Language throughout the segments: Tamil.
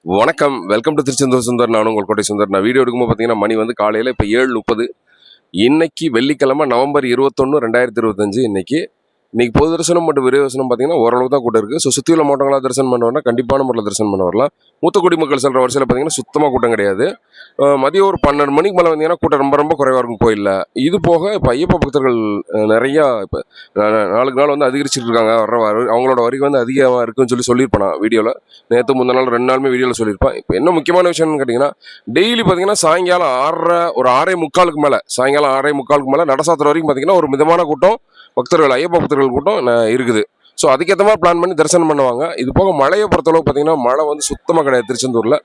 வணக்கம். Welcome to Tiruchendur Sundar. நான் உங்கள் கோட்டை சுந்தர். நான் வீடியோ எடுக்கும்போது பார்த்தீங்கன்னா, மணி வந்து காலையில இப்ப 7:30. இன்னைக்கு வெள்ளிக்கிழமை நவம்பர் 21, 2025 இன்னைக்கு. இன்னைக்கு பொது தரிசனம் மற்றும் விரைவு தரிசனம் பார்த்தீங்கன்னா, ஓரளவு தான் கூட்டம் இருக்கு. சுற்றியுள்ள மாவட்டங்களா தரிசனம் பண்ண வரலாம், கண்டிப்பான முறையில் தரிசனம் பண்ண வரலாம். மூத்த குடிமக்கள் செல்ற வரிசையில் பார்த்தீங்கன்னா, சுத்தமாக கூட்டம் கிடையாது. மதியம் ஒரு 12 மணிக்கு மேலே வந்தீங்கன்னா, கூட்டம் ரொம்ப ரொம்ப குறைவாக இருக்கும் கோயிலில். இது போக இப்போ ஐயப்ப பக்தர்கள் நிறையா இப்போ நாளுக்கு நாள் வந்து அதிகரிச்சுட்டு இருக்காங்க. அவங்களோட வருகை வந்து அதிகமாக இருக்குன்னு சொல்லியிருப்பேன் நான் வீடியோவில். நேற்று முந்தின நாள் 2 நாளுமே வீடியோவில் சொல்லியிருப்பேன். இப்போ என்ன முக்கியமான விஷயம்னு கேட்டிங்கன்னா, டெய்லி பார்த்தீங்கன்னா சாயங்காலம் 6:45 மேலே, சாயங்காலம் 6:45 மேலே நடசாத்திர வரைக்கும் பார்த்தீங்கன்னா ஒரு மிதமான கூட்டம் பக்தர்கள், ஐயப்ப பக்தர்கள் கூட்டம் இருக்குது. ஸோ அதுக்கேற்ற மாதிரி பிளான் பண்ணி தரிசனம் பண்ணுவாங்க. இது போக மழையை பொறுத்தளவு பார்த்தீங்கன்னா, மழை வந்து சுத்தமாக கிடையாது திருச்செந்தூரில்.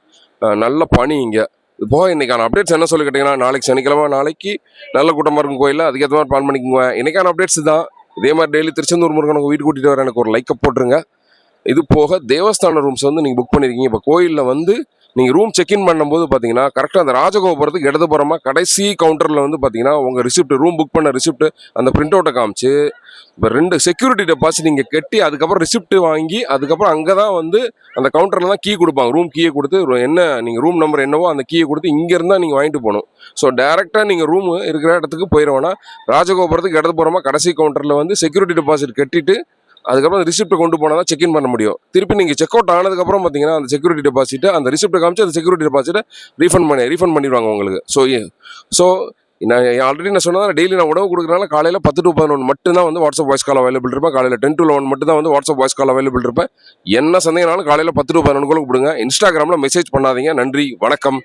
நல்ல பனி இங்கே. இது போக இன்றைக்கான அப்டேட்ஸ் என்ன சொல்லி கேட்டிங்கன்னா, நாளைக்கு சனிக்கிழமை, நாளைக்கு நல்ல கூட்டமாக இருக்கும் கோயிலில், அதுக்கேற்ற மாதிரி பிளான் பண்ணிக்கோங்க. இன்றைக்கான அப்டேட்ஸ் தான். இதே மாதிரி டெய்லி திருச்செந்தூர் முருகன் உங்கள் வீட்டு கூட்டிகிட்டு வர எனக்கு ஒரு லைக்கை போட்டுருங்க. இது போக தேவஸ்தான ரூம்ஸ் வந்து நீங்கள் புக் பண்ணியிருக்கீங்க. இப்போ கோயிலில் வந்து நீங்கள் ரூம் செக்இன் பண்ணும்போது பார்த்தீங்கன்னா, கரெக்டாக அந்த ராஜகோபுரத்துக்கு இடதுபுறமாக கடைசி கவுண்டரில் வந்து பார்த்தீங்கன்னா, உங்கள் ரிசிப்ட், ரூம் புக் பண்ண ரிசிப்ட், அந்த பிரிண்ட் அவுட்டை காமிச்சு, இப்போ 2 செக்யூரிட்டி டெபாசிட் நீங்கள் கட்டி, அதுக்கப்புறம் ரிசிப்ட் வாங்கி, அதுக்கப்புறம் அங்கே தான் வந்து அந்த கவுண்டரில் தான் கீ கொடுப்பாங்க. ரூம் கீயை கொடுத்து, என்ன நீங்கள் ரூம் நம்பர் என்னவோ அந்த கீயை கொடுத்து இங்கேருந்து தான் நீங்கள் வாங்கிட்டு போகணும். ஸோ டேரெக்டாக நீங்கள் ரூமு இருக்கிற இடத்துக்கு போயிடுவோன்னா, ராஜகோபுரத்துக்கு இடதுபுறமாக கடைசி கவுண்டரில் வந்து செக்யூரிட்டி டெபாசிட் கட்டிட்டு, அதுக்கப்புறம் அந்த ரிசிப்ட்டை கொண்டு போனால் தான் செக்இன் பண்ண முடியும். திருப்பி நீங்கள் செக் அவுட் ஆனதுக்கப்புறம் பார்த்தீங்கன்னா, அந்த செக்யூரிட்டி டெபாசிட்டை, அந்த ரிசிப்ட்டை காமிச்சு அந்த செக்யூரிட்டி டெபாசிட்டை ரீஃபண்ட் பண்ணிடுவாங்க உங்களுக்கு. ஸோ நான் ஆல்ரெடி நான் சொன்னதான், டெய்லி நான் உணவு கொடுக்குறதுனால காலையில் 10 to 11 மட்டும் தான் வந்து வாட்ஸ்அப் வாய்ஸ் கால் அவைலபிள் இருப்பேன். காலையில் 10 to 11 மட்டும் தான் வந்து வாட்ஸ்அப் வாய்ஸ் கால் அவைலபிள் இருப்பேன். என்ன சந்தேகம்னாலும் காலையில் 10 to 11 கொடுங்க. இன்ஸ்டாகிராமில் மெசேஜ் பண்ணாதீங்க. நன்றி, வணக்கம்.